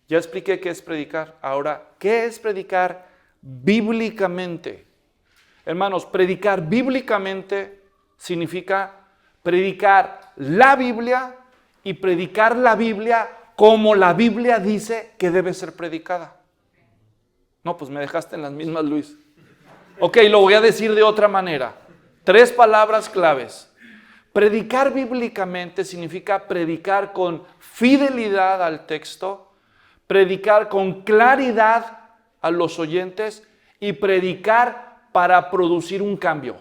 Ya expliqué qué es predicar. Ahora, ¿qué es predicar bíblicamente? Hermanos, predicar bíblicamente significa predicar la Biblia y predicar la Biblia como la Biblia dice que debe ser predicada. No, pues me dejaste en las mismas, Luis. Ok, lo voy a decir de otra manera. 3 palabras claves. Predicar bíblicamente significa predicar con fidelidad al texto, predicar con claridad a los oyentes y predicar para producir un cambio.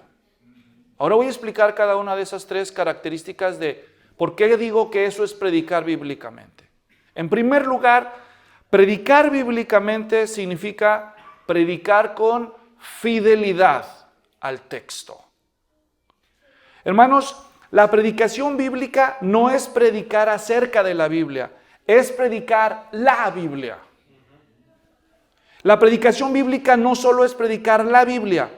Ahora voy a explicar cada una de esas 3 características de por qué digo que eso es predicar bíblicamente. En primer lugar, predicar bíblicamente significa predicar con fidelidad al texto. Hermanos, la predicación bíblica no es predicar acerca de la Biblia, es predicar la Biblia. La predicación bíblica no solo es predicar la Biblia,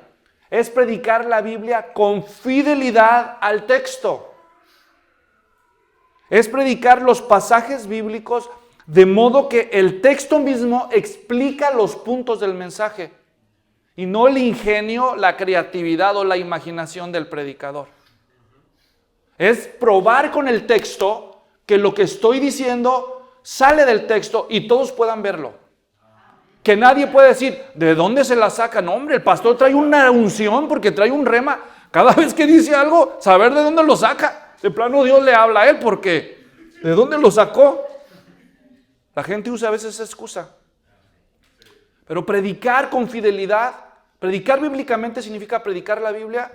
es predicar la Biblia con fidelidad al texto. Es predicar los pasajes bíblicos de modo que el texto mismo explica los puntos del mensaje y no el ingenio, la creatividad o la imaginación del predicador. Es probar con el texto que lo que estoy diciendo sale del texto y todos puedan verlo. Que nadie puede decir, ¿de dónde se la saca? No, hombre, el pastor trae una unción porque trae un rema. Cada vez que dice algo, saber de dónde lo saca. De plano Dios le habla a él porque ¿de dónde lo sacó? La gente usa a veces esa excusa. Pero predicar con fidelidad, predicar bíblicamente significa predicar la Biblia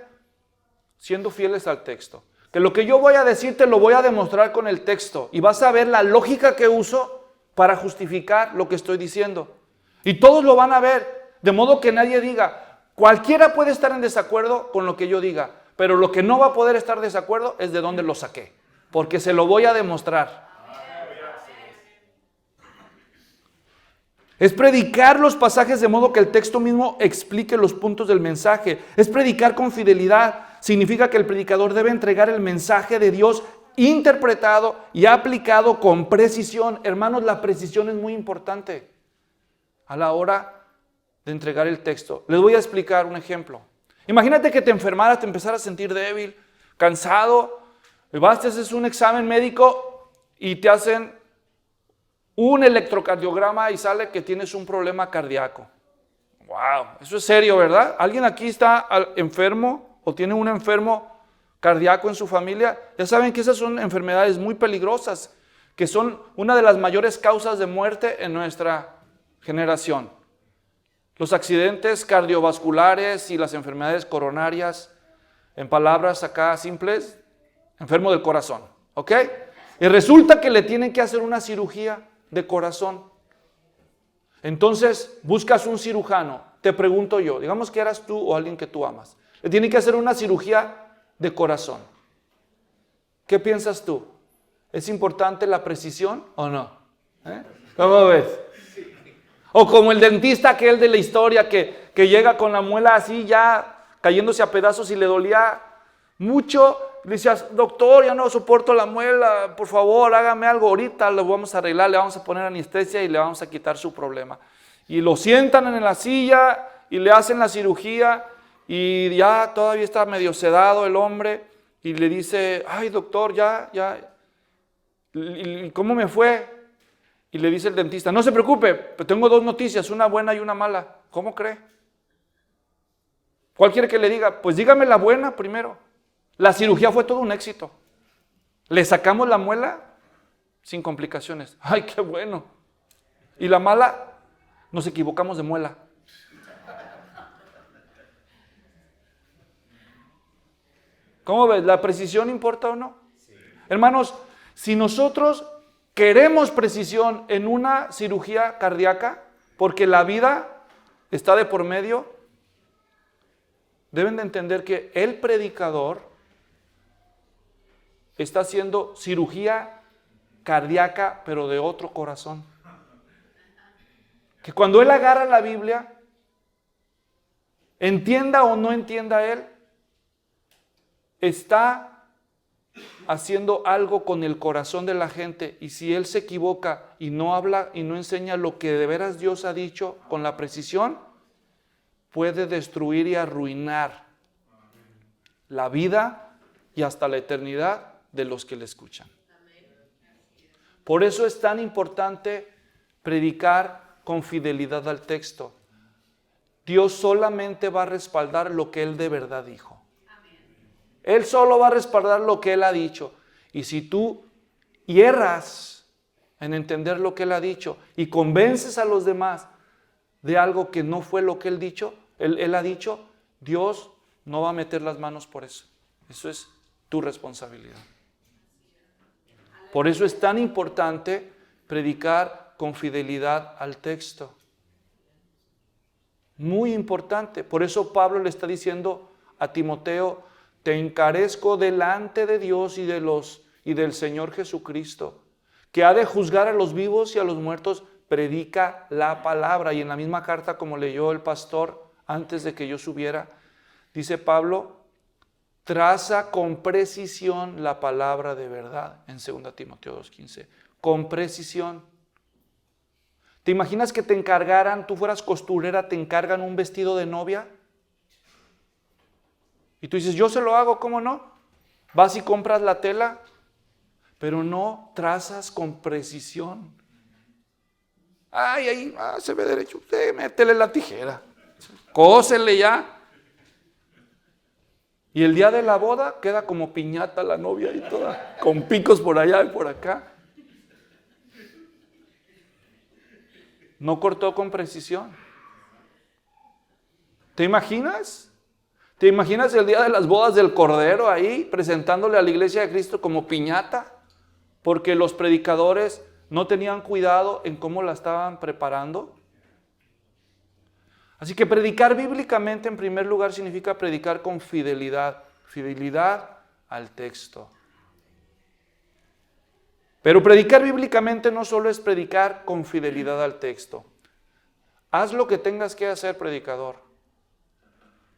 siendo fieles al texto. Que lo que yo voy a decir te lo voy a demostrar con el texto y vas a ver la lógica que uso para justificar lo que estoy diciendo. Y todos lo van a ver, de modo que nadie diga, cualquiera puede estar en desacuerdo con lo que yo diga, pero lo que no va a poder estar en desacuerdo es de dónde lo saqué, porque se lo voy a demostrar. Es predicar los pasajes de modo que el texto mismo explique los puntos del mensaje. Es predicar con fidelidad. Significa que el predicador debe entregar el mensaje de Dios interpretado y aplicado con precisión. Hermanos, la precisión es muy importante a la hora de entregar el texto. Les voy a explicar un ejemplo. Imagínate que te enfermaras, te empezaras a sentir débil, cansado, vas, te haces un examen médico y te hacen un electrocardiograma y sale que tienes un problema cardíaco. Wow, eso es serio, ¿verdad? ¿Alguien aquí está enfermo o tiene un enfermo cardíaco en su familia? Ya saben que esas son enfermedades muy peligrosas, que son una de las mayores causas de muerte en nuestra generación. Los accidentes cardiovasculares y las enfermedades coronarias, en palabras acá simples, enfermo del corazón, ¿ok? Y resulta que le tienen que hacer una cirugía de corazón. Entonces buscas un cirujano. Te pregunto yo, digamos que eras tú o alguien que tú amas. Le tiene que hacer una cirugía de corazón. ¿Qué piensas tú? ¿Es importante la precisión o no? ¿Cómo ves? O como el dentista aquel de la historia que llega con la muela así ya cayéndose a pedazos y le dolía mucho. Le decías, doctor, ya no soporto la muela, por favor, hágame algo ahorita, lo vamos a arreglar, le vamos a poner anestesia y le vamos a quitar su problema. Y lo sientan en la silla y le hacen la cirugía y ya todavía está medio sedado el hombre y le dice, ay doctor, ya, ¿y cómo me fue? Y le dice el dentista, no se preocupe, pero tengo 2 noticias, una buena y una mala. ¿Cómo cree? ¿Cuál quiere que le diga? Pues dígame la buena primero. La cirugía fue todo un éxito. Le sacamos la muela sin complicaciones. ¡Ay, qué bueno! Y la mala, nos equivocamos de muela. ¿Cómo ves? ¿La precisión importa o no? Sí. Hermanos, si nosotros queremos precisión en una cirugía cardíaca, porque la vida está de por medio, deben de entender que el predicador está haciendo cirugía cardíaca, pero de otro corazón. Que cuando él agarra la Biblia, entienda o no entienda él, está haciendo algo con el corazón de la gente, y si él se equivoca y no habla y no enseña lo que de veras Dios ha dicho con la precisión, puede destruir y arruinar la vida y hasta la eternidad de los que le escuchan. Por eso es tan importante predicar con fidelidad al texto. Dios solamente va a respaldar lo que Él de verdad dijo. Él solo va a respaldar lo que Él ha dicho. Y si tú hierras en entender lo que Él ha dicho y convences a los demás de algo que no fue lo que Él ha dicho, Dios no va a meter las manos por eso. Eso es tu responsabilidad. Por eso es tan importante predicar con fidelidad al texto. Muy importante. Por eso Pablo le está diciendo a Timoteo: te encarezco delante de Dios y del Señor Jesucristo, que ha de juzgar a los vivos y a los muertos, predica la palabra. Y en la misma carta, como leyó el pastor antes de que yo subiera, dice Pablo: traza con precisión la palabra de verdad, en 2 Timoteo 2:15. Con precisión. ¿Te imaginas que te encargaran, tú fueras costurera, te encargan un vestido de novia? Y tú dices: yo se lo hago, ¿cómo no? Vas y compras la tela, pero no trazas con precisión. Ay, ahí se ve derecho. Métele la tijera. Cósele ya. Y el día de la boda queda como piñata la novia y toda, con picos por allá y por acá. No cortó con precisión. ¿Te imaginas? ¿Te imaginas el día de las bodas del Cordero ahí, presentándole a la iglesia de Cristo como piñata? Porque los predicadores no tenían cuidado en cómo la estaban preparando. Así que predicar bíblicamente, en primer lugar, significa predicar con fidelidad. Fidelidad al texto. Pero predicar bíblicamente no solo es predicar con fidelidad al texto. Haz lo que tengas que hacer, predicador,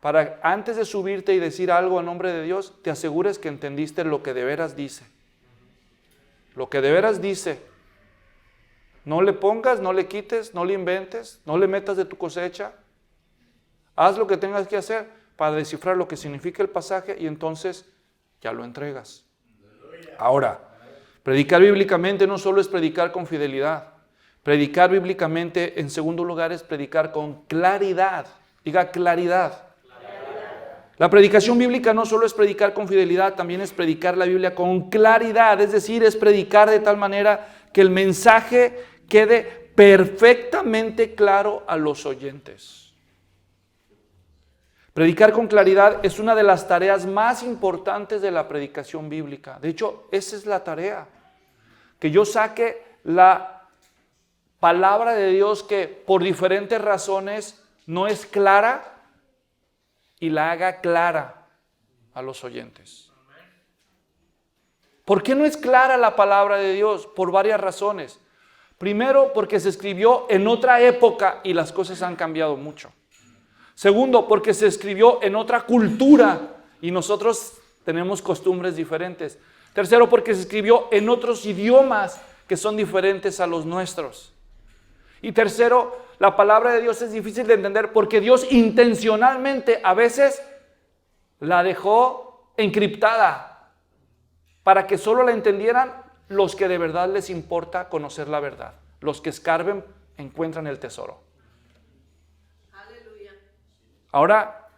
para antes de subirte y decir algo a nombre de Dios, te asegures que entendiste lo que de veras dice. Lo que de veras dice. No le pongas, no le quites, no le inventes, no le metas de tu cosecha. Haz lo que tengas que hacer para descifrar lo que significa el pasaje y entonces ya lo entregas. Ahora, predicar bíblicamente no solo es predicar con fidelidad. Predicar bíblicamente, en segundo lugar, es predicar con claridad. Diga claridad. La predicación bíblica no solo es predicar con fidelidad, también es predicar la Biblia con claridad. Es decir, es predicar de tal manera que el mensaje quede perfectamente claro a los oyentes. Predicar con claridad es una de las tareas más importantes de la predicación bíblica. De hecho, esa es la tarea. Que yo saque la palabra de Dios que por diferentes razones no es clara y la haga clara a los oyentes. ¿Por qué no es clara la palabra de Dios? Por varias razones. Primero, porque se escribió en otra época y las cosas han cambiado mucho. Segundo, porque se escribió en otra cultura y nosotros tenemos costumbres diferentes. Tercero, porque se escribió en otros idiomas que son diferentes a los nuestros. Y tercero, la palabra de Dios es difícil de entender porque Dios intencionalmente a veces la dejó encriptada para que solo la entendieran los que de verdad les importa conocer la verdad. Los que escarben encuentran el tesoro. Aleluya. Ahora,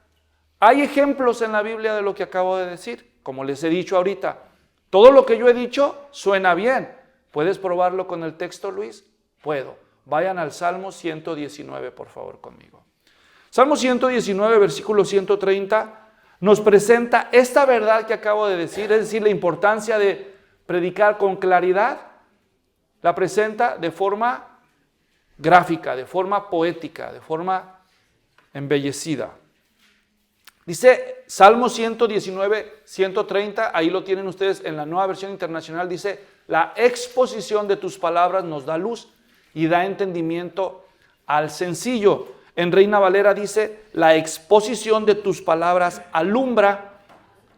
hay ejemplos en la Biblia de lo que acabo de decir. Como les he dicho ahorita, todo lo que yo he dicho suena bien. ¿Puedes probarlo con el texto, Luis? Puedo. Vayan al Salmo 119, por favor, conmigo. Salmo 119, versículo 130, nos presenta esta verdad que acabo de decir, es decir, la importancia de predicar con claridad, la presenta de forma gráfica, de forma poética, de forma embellecida. Dice Salmo 119, 130, ahí lo tienen ustedes en la Nueva Versión Internacional, dice: la exposición de tus palabras nos da luz y da entendimiento al sencillo. En Reina Valera dice: la exposición de tus palabras alumbra,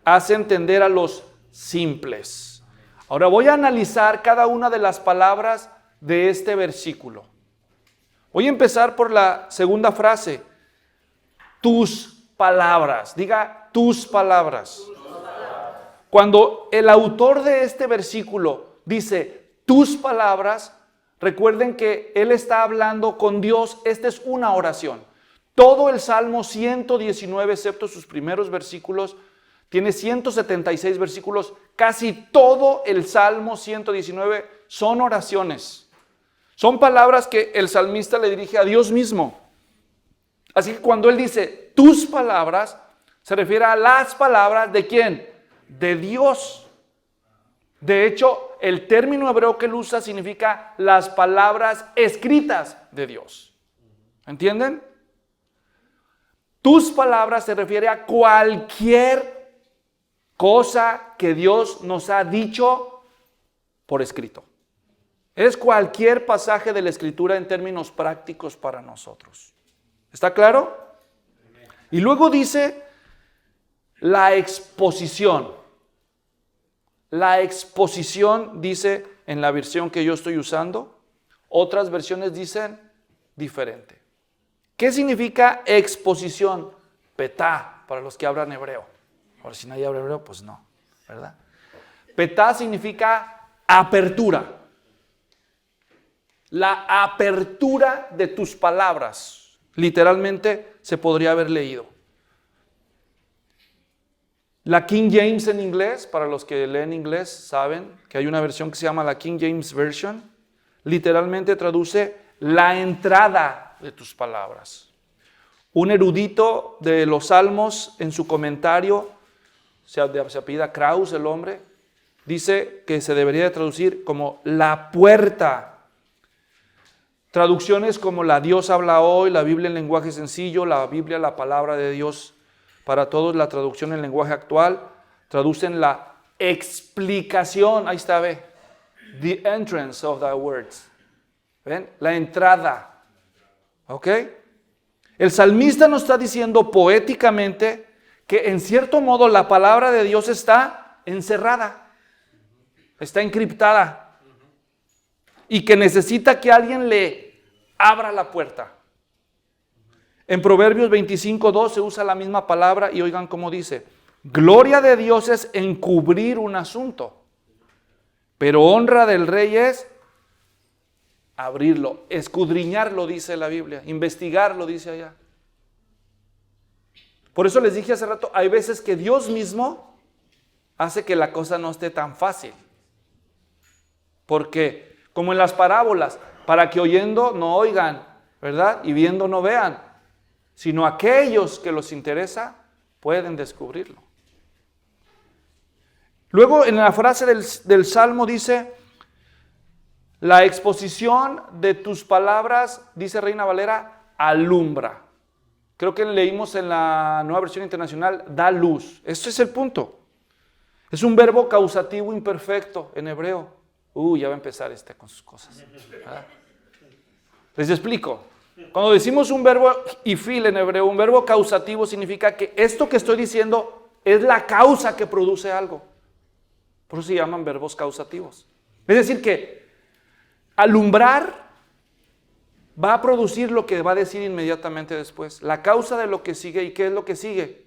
hace entender a los simples. Ahora voy a analizar cada una de las palabras de este versículo. Voy a empezar por la segunda frase. Tus palabras. Diga, tus palabras. Cuando el autor de este versículo dice, tus palabras, recuerden que él está hablando con Dios. Esta es una oración. Todo el Salmo 119, excepto sus primeros versículos, tiene 176 versículos. Casi todo el Salmo 119 son oraciones. Son palabras que el salmista le dirige a Dios mismo. Así que cuando él dice tus palabras, se refiere a las palabras ¿de quién? De Dios. De hecho, el término hebreo que él usa significa las palabras escritas de Dios. ¿Entienden? Tus palabras se refiere a cualquier cosa que Dios nos ha dicho por escrito. Es cualquier pasaje de la Escritura en términos prácticos para nosotros. ¿Está claro? Y luego dice la exposición. La exposición dice en la versión que yo estoy usando. Otras versiones dicen diferente. ¿Qué significa exposición? Petá, para los que hablan hebreo. Ahora, si nadie habla hebreo, pues no, ¿verdad? Petá significa apertura. La apertura de tus palabras. Literalmente se podría haber leído. La King James en inglés, para los que leen inglés, saben que hay una versión que se llama la King James Version. Literalmente traduce la entrada de tus palabras. Un erudito de los Salmos en su comentario, se apellida Krauss el hombre, dice que se debería de traducir como la puerta. Traducciones como la Dios habla hoy, la Biblia en lenguaje sencillo, la Biblia, la palabra de Dios para todos, la traducción en lenguaje actual, traducen la explicación, ahí está, ve, the entrance of thy words, ¿ven? La entrada, ¿ok? El salmista nos está diciendo poéticamente que en cierto modo la palabra de Dios está encerrada, está encriptada. Y que necesita que alguien le abra la puerta. En Proverbios 25:2 se usa la misma palabra y oigan cómo dice. Gloria de Dios es encubrir un asunto, pero honra del rey es abrirlo, escudriñarlo, dice la Biblia, investigarlo, dice allá. Por eso les dije hace rato, hay veces que Dios mismo hace que la cosa no esté tan fácil. Porque como en las parábolas, para que oyendo no oigan, ¿verdad? Y viendo no vean, sino aquellos que los interesa pueden descubrirlo. Luego en la frase del Salmo dice, la exposición de tus palabras, dice Reina Valera, alumbra. Creo que leímos en la Nueva Versión Internacional, da luz. Este es el punto. Es un verbo causativo imperfecto en hebreo. Ya va a empezar con sus cosas. ¿Verdad? Les explico. Cuando decimos un verbo ifil en hebreo, un verbo causativo significa que esto que estoy diciendo es la causa que produce algo. Por eso se llaman verbos causativos. Es decir que alumbrar va a producir lo que va a decir inmediatamente después. La causa de lo que sigue. ¿Y qué es lo que sigue?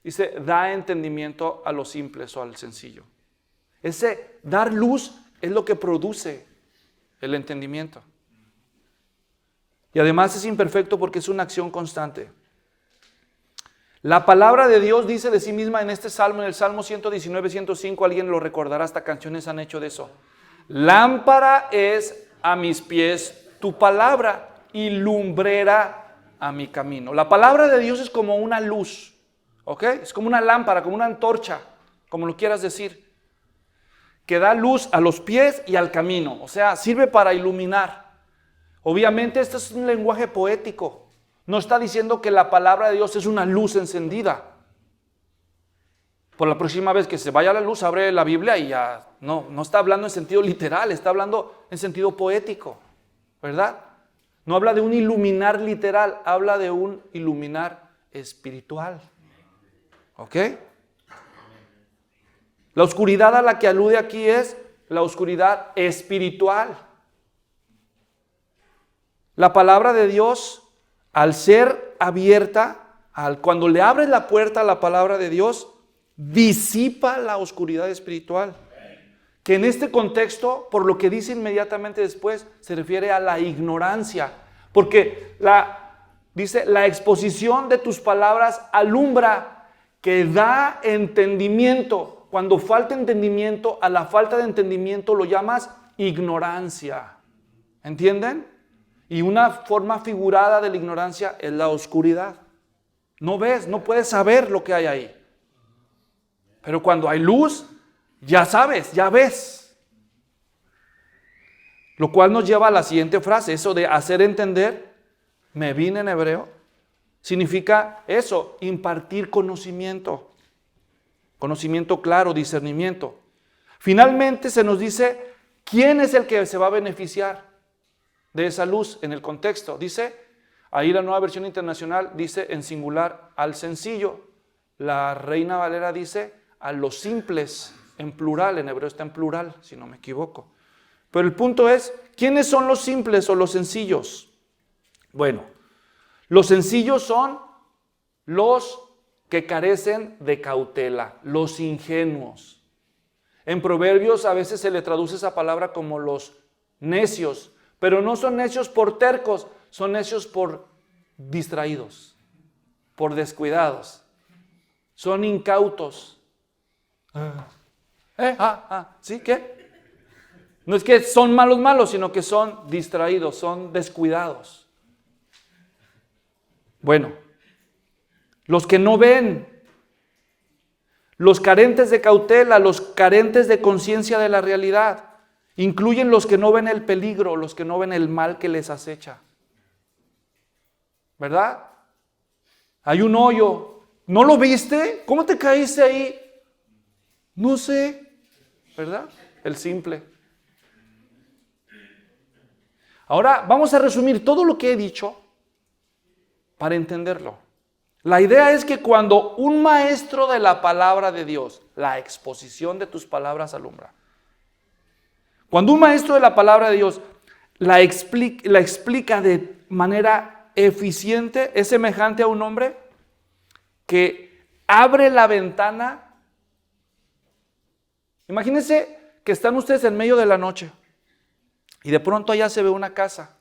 Dice, da entendimiento a los simples o al sencillo. Ese dar luz es lo que produce el entendimiento. Y además es imperfecto porque es una acción constante. La palabra de Dios dice de sí misma en este salmo, en el Salmo 119, 105, alguien lo recordará, hasta canciones han hecho de eso. Lámpara es a mis pies tu palabra y lumbrera a mi camino. La palabra de Dios es como una luz, ¿ok? Es como una lámpara, como una antorcha, como lo quieras decir, que da luz a los pies y al camino, o sea, sirve para iluminar. Obviamente este es un lenguaje poético, no está diciendo que la palabra de Dios es una luz encendida. Por la próxima vez que se vaya la luz, abre la Biblia y ya, no está hablando en sentido literal, está hablando en sentido poético, ¿verdad? No habla de un iluminar literal, habla de un iluminar espiritual, ¿ok? La oscuridad a la que alude aquí es la oscuridad espiritual. La palabra de Dios, al ser abierta, cuando le abres la puerta a la palabra de Dios, disipa la oscuridad espiritual. Que en este contexto, por lo que dice inmediatamente después, se refiere a la ignorancia. Porque dice, la exposición de tus palabras alumbra, que da entendimiento. Cuando falta entendimiento, a la falta de entendimiento lo llamas ignorancia. ¿Entienden? Y una forma figurada de la ignorancia es la oscuridad. No ves, no puedes saber lo que hay ahí. Pero cuando hay luz, ya sabes, ya ves. Lo cual nos lleva a la siguiente frase, eso de hacer entender, me vine en hebreo, significa eso, impartir conocimiento. Conocimiento claro, discernimiento. Finalmente se nos dice, ¿quién es el que se va a beneficiar de esa luz en el contexto? Dice, ahí la Nueva Versión Internacional dice en singular, al sencillo. La Reina Valera dice, a los simples, en plural, en hebreo está en plural, si no me equivoco. Pero el punto es, ¿quiénes son los simples o los sencillos? Bueno, los sencillos son los que carecen de cautela, los ingenuos. En Proverbios a veces se le traduce esa palabra como los necios, pero no son necios por tercos, son necios por distraídos, por descuidados. Son incautos. ¿Sí? ¿Qué? No es que son malos, sino que son distraídos, son descuidados. Bueno, los que no ven, los carentes de cautela, los carentes de conciencia de la realidad, incluyen los que no ven el peligro, los que no ven el mal que les acecha. ¿Verdad? Hay un hoyo. ¿No lo viste? ¿Cómo te caíste ahí? No sé. ¿Verdad? El simple. Ahora vamos a resumir todo lo que he dicho para entenderlo. La idea es que cuando un maestro de la palabra de Dios, la exposición de tus palabras alumbra. Cuando un maestro de la palabra de Dios la explica de manera eficiente, es semejante a un hombre que abre la ventana. Imagínense que están ustedes en medio de la noche y de pronto allá se ve una casa.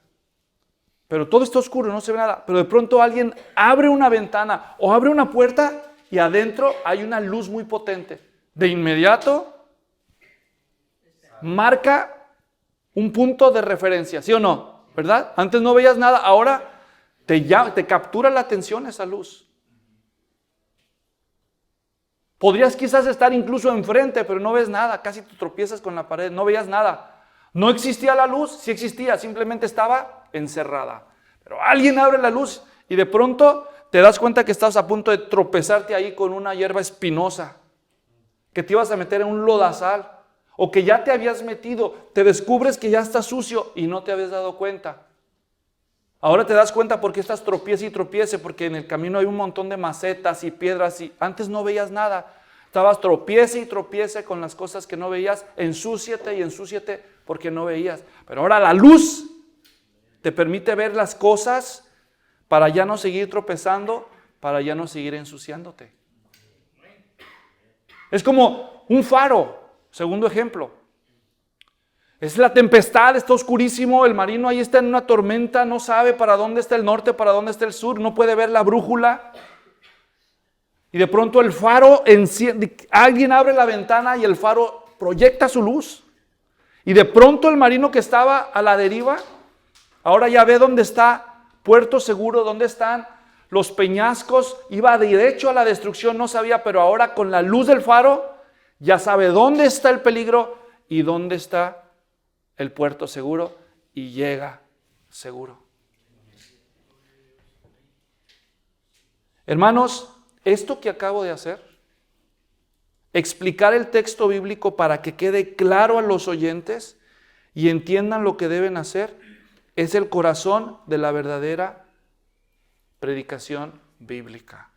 Pero todo está oscuro, no se ve nada. Pero de pronto alguien abre una ventana o abre una puerta y adentro hay una luz muy potente. De inmediato marca un punto de referencia, ¿sí o no? ¿Verdad? Antes no veías nada, ahora te captura la atención esa luz. Podrías quizás estar incluso enfrente, pero no ves nada, casi te tropiezas con la pared, no veías nada. No existía la luz, sí existía, simplemente estaba encerrada. Pero alguien abre la luz y de pronto te das cuenta que estás a punto de tropezarte ahí con una hierba espinosa, que te ibas a meter en un lodazal, o que ya te habías metido, te descubres que ya estás sucio y no te habías dado cuenta. Ahora te das cuenta porque estás tropiece y tropiece, porque en el camino hay un montón de macetas y piedras y antes no veías nada. Estabas tropiece y tropiece con las cosas que no veías, ensúciate y ensúciate porque no veías. Pero ahora la luz te permite ver las cosas para ya no seguir tropezando, para ya no seguir ensuciándote. Es como un faro, segundo ejemplo. Es la tempestad, está oscurísimo, el marino ahí está en una tormenta, no sabe para dónde está el norte, para dónde está el sur, no puede ver la brújula. Y de pronto el faro enciende, alguien abre la ventana y el faro proyecta su luz. Y de pronto el marino que estaba a la deriva, ahora ya ve dónde está Puerto Seguro, dónde están los peñascos, iba derecho a la destrucción, no sabía, pero ahora con la luz del faro ya sabe dónde está el peligro y dónde está el puerto seguro y llega seguro. Hermanos, esto que acabo de hacer, explicar el texto bíblico para que quede claro a los oyentes y entiendan lo que deben hacer, es el corazón de la verdadera predicación bíblica.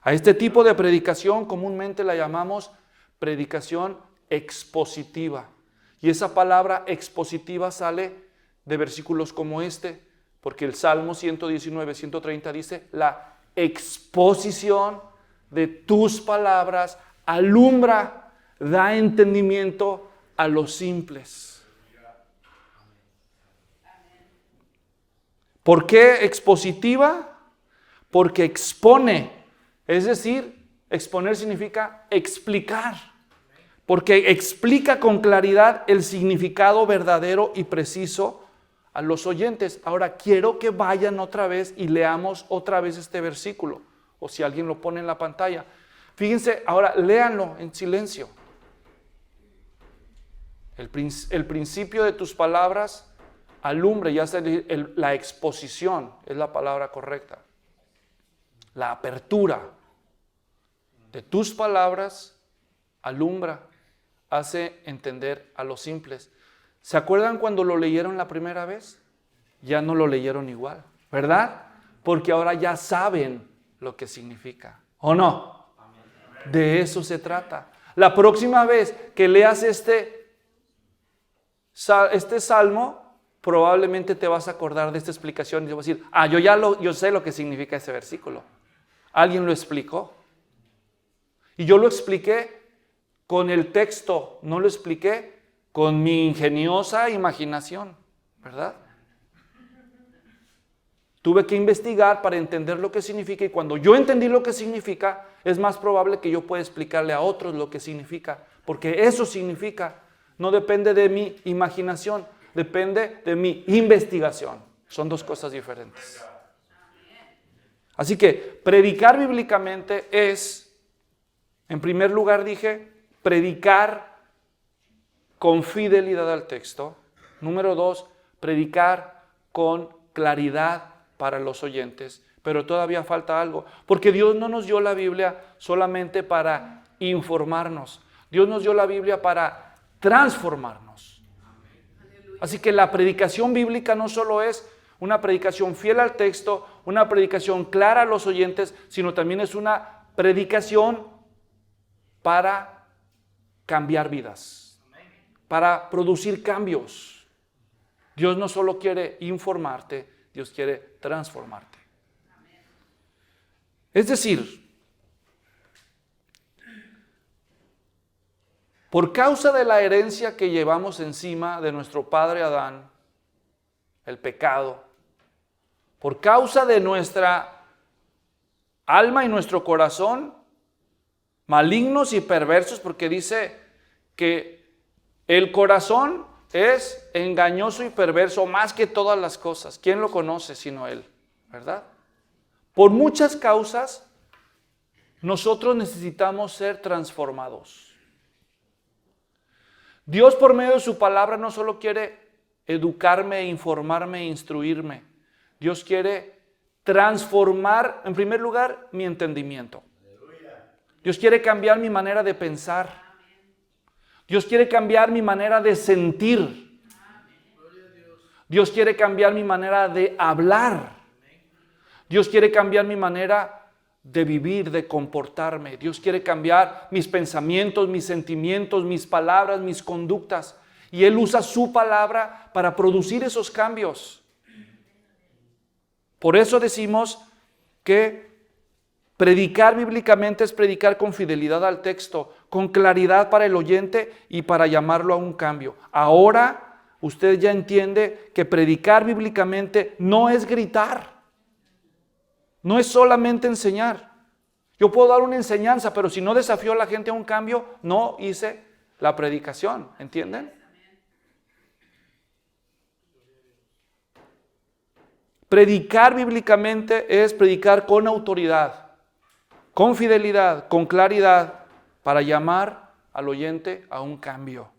A este tipo de predicación comúnmente la llamamos predicación expositiva. Y esa palabra expositiva sale de versículos como este, porque el Salmo 119, 130 dice, la exposición de tus palabras alumbra, da entendimiento a los simples. ¿Por qué expositiva? Porque expone, es decir, exponer significa explicar. Porque explica con claridad el significado verdadero y preciso a los oyentes. Ahora, quiero que vayan otra vez y leamos otra vez este versículo. O si alguien lo pone en la pantalla. Fíjense, ahora léanlo en silencio. El principio de tus palabras alumbre, ya sea la exposición, es la palabra correcta. La apertura de tus palabras alumbra, hace entender a los simples. ¿Se acuerdan cuando lo leyeron la primera vez? Ya no lo leyeron igual, ¿verdad? Porque ahora ya saben lo que significa, ¿o no? De eso se trata. La próxima vez que leas este salmo, probablemente te vas a acordar de esta explicación y te vas a decir, yo sé lo que significa ese versículo. ¿Alguien lo explicó? Y yo lo expliqué con el texto, no lo expliqué con mi ingeniosa imaginación, ¿verdad? Tuve que investigar para entender lo que significa y cuando yo entendí lo que significa, es más probable que yo pueda explicarle a otros lo que significa, porque eso significa, no depende de mi imaginación, depende de mi investigación. Son dos cosas diferentes. Así que predicar bíblicamente es, en primer lugar dije, predicar con fidelidad al texto. Número 2, predicar con claridad para los oyentes. Pero todavía falta algo, porque Dios no nos dio la Biblia solamente para informarnos. Dios nos dio la Biblia para transformarnos. Así que la predicación bíblica no solo es una predicación fiel al texto, una predicación clara a los oyentes, sino también es una predicación para cambiar vidas, para producir cambios. Dios no solo quiere informarte, Dios quiere transformarte. Es decir, por causa de la herencia que llevamos encima de nuestro padre Adán, el pecado, por causa de nuestra alma y nuestro corazón, malignos y perversos, porque dice que el corazón es engañoso y perverso más que todas las cosas. ¿Quién lo conoce sino Él? ¿Verdad? Por muchas causas, nosotros necesitamos ser transformados. Dios por medio de su palabra no solo quiere educarme, informarme, instruirme. Dios quiere transformar, en primer lugar, mi entendimiento. Dios quiere cambiar mi manera de pensar. Dios quiere cambiar mi manera de sentir. Dios quiere cambiar mi manera de hablar. Dios quiere cambiar mi manera de vivir, de comportarme. Dios quiere cambiar mis pensamientos, mis sentimientos, mis palabras, mis conductas. Y Él usa su palabra para producir esos cambios. Por eso decimos que predicar bíblicamente es predicar con fidelidad al texto, con claridad para el oyente y para llamarlo a un cambio. Ahora usted ya entiende que predicar bíblicamente no es gritar, no es solamente enseñar. Yo puedo dar una enseñanza, pero si no desafío a la gente a un cambio, no hice la predicación, ¿entienden? Predicar bíblicamente es predicar con autoridad, con fidelidad, con claridad, para llamar al oyente a un cambio.